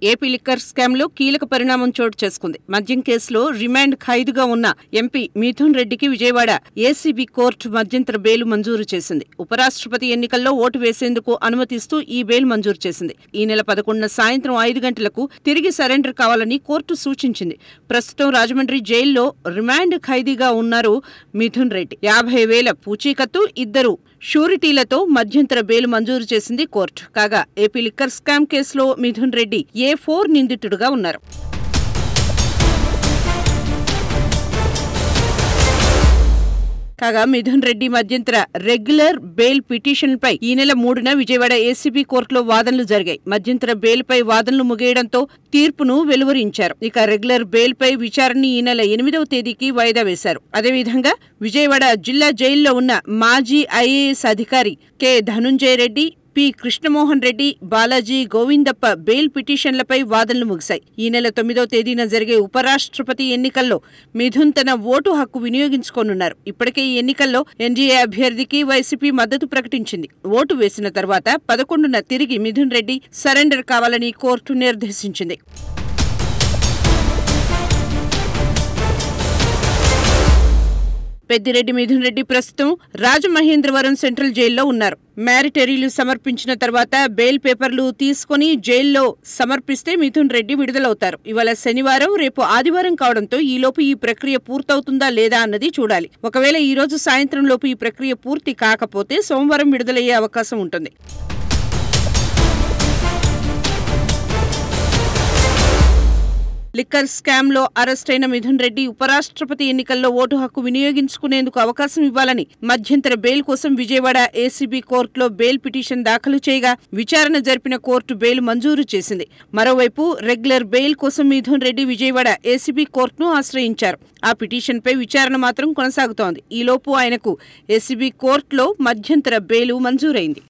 AP liquor scam లో కీలక పరిణామం చోటు చేసుకుంది. మద్యం కేసులో రిమాండ్ ఖైదుగా ఉన్న ఎంపీ మిథున్ రెడ్డికి విజయవాడ ఏసీబీ కోర్టు మధ్యంతర బెయిల్ మంజూరు చేసింది. ఉపరాష్ట్రపతి ఎన్నికల్లో ఓటు వేసేందుకు అనుమతిస్తూ ఈ బెయిల్ మంజూరు చేసింది. ఈ నెల 11న సాయంత్రం 5 గంటలకు తిరిగి సరెండర్ కావాలని కోర్టు సూచించింది. ప్రస్తుతం రాజమండ్రి జైల్లో రిమాండ్ ఖైదీగా ఉన్నారు మిథున్ రెడ్డి. 50,000 పూచీకత్తు, 2 షూరిటీలతో మధ్యంతర బెయిల్ మంజూరు చేసింది కోర్టు. కాగా ఏపీ లిక్కర్ స్కామ్ కేసులో మిథున్ రెడ్డి A4 నిందితుడుగా ఉన్నారు. కాగా మిథున్ రెడ్డి మధ్యంతర రెగ్యులర్ బెయిల్ పిటిషన్పై ఈ నెల 3న విజయవాడ ఏసీబీ కోర్టులో వాదనలు జరిగాయి. మధ్యంతర బెయిల్పై వాదనలు ముగియడంతో తీర్పును వెలువరించారు. ఇక రెగ్యులర్ బెయిల్పై విచారణని ఈ నెల 8వ తేదీకి వాయిదా వేశారు. అదేవిధంగా విజయవాడ జిల్లా జైల్లో ఉన్న మాజీ ఐఏఎస్ అధికారి K Dhananjaya Reddy, P Krishnamohan Reddy, Balaji, Govindappa bail పిటిషన్లపై వాదనలు ముగిశాయి. ఈ నెల 9వ తేదీన జరిగే ఉపరాష్ట్రపతి ఎన్నికల్లో మిథున్ తన ఓటు హక్కు వినియోగించుకోనున్నారు. ఇప్పటికే ఈ ఎన్నికల్లో ఎన్డీఏ అభ్యర్థికి వైసీపీ మద్దతు ప్రకటించింది. ఓటు వేసిన తర్వాత 11న తిరిగి మిథున్ రెడ్డి సరెండర్ కావాలని కోర్టు నిర్దేశించింది. పెద్దిరెడ్డి మిథున్ రెడ్డి ప్రస్తుతం రాజమహేంద్రవరం సెంట్రల్ జైల్లో ఉన్నారు. మ్యారిటరీలు సమర్పించిన తర్వాత బెయిల్ పేపర్లు తీసుకుని జైల్లో సమర్పిస్తే మిథున్ రెడ్డి విడుదలవుతారు. ఇవాళ శనివారం, రేపు ఆదివారం కావడంతో ఈలోపు ఈ ప్రక్రియ పూర్తవుతుందా లేదా అన్నది చూడాలి. ఒకవేళ ఈ రోజు సాయంత్రం లోపు ఈ ప్రక్రియ పూర్తి కాకపోతే సోమవారం విడుదలయ్యే అవకాశం ఉంటుంది. లిక్కర్ స్కామ్ లో అరెస్ట్ అయిన మిథున్ రెడ్డి ఉపరాష్ట్రపతి ఎన్నికల్లో ఓటు హక్కు వినియోగించుకునేందుకు అవకాశం ఇవ్వాలని మధ్యంతర బెయిల్ కోసం విజయవాడ ఏసీబీ కోర్టులో బెయిల్ పిటిషన్ దాఖలు చేయగా విచారణ జరిపిన కోర్టు బెయిల్ మంజూరు చేసింది. మరోవైపు రెగ్యులర్ బెయిల్ కోసం మిథున్ రెడ్డి విజయవాడ ఏసీబీ కోర్టును ఆశ్రయించారు. ఆ పిటిషన్పై విచారణ మాత్రం కొనసాగుతోంది. ఈలోపు ఆయనకు ఏసీబీ కోర్టులో మధ్యంతర బెయిల్ మంజూరైంది.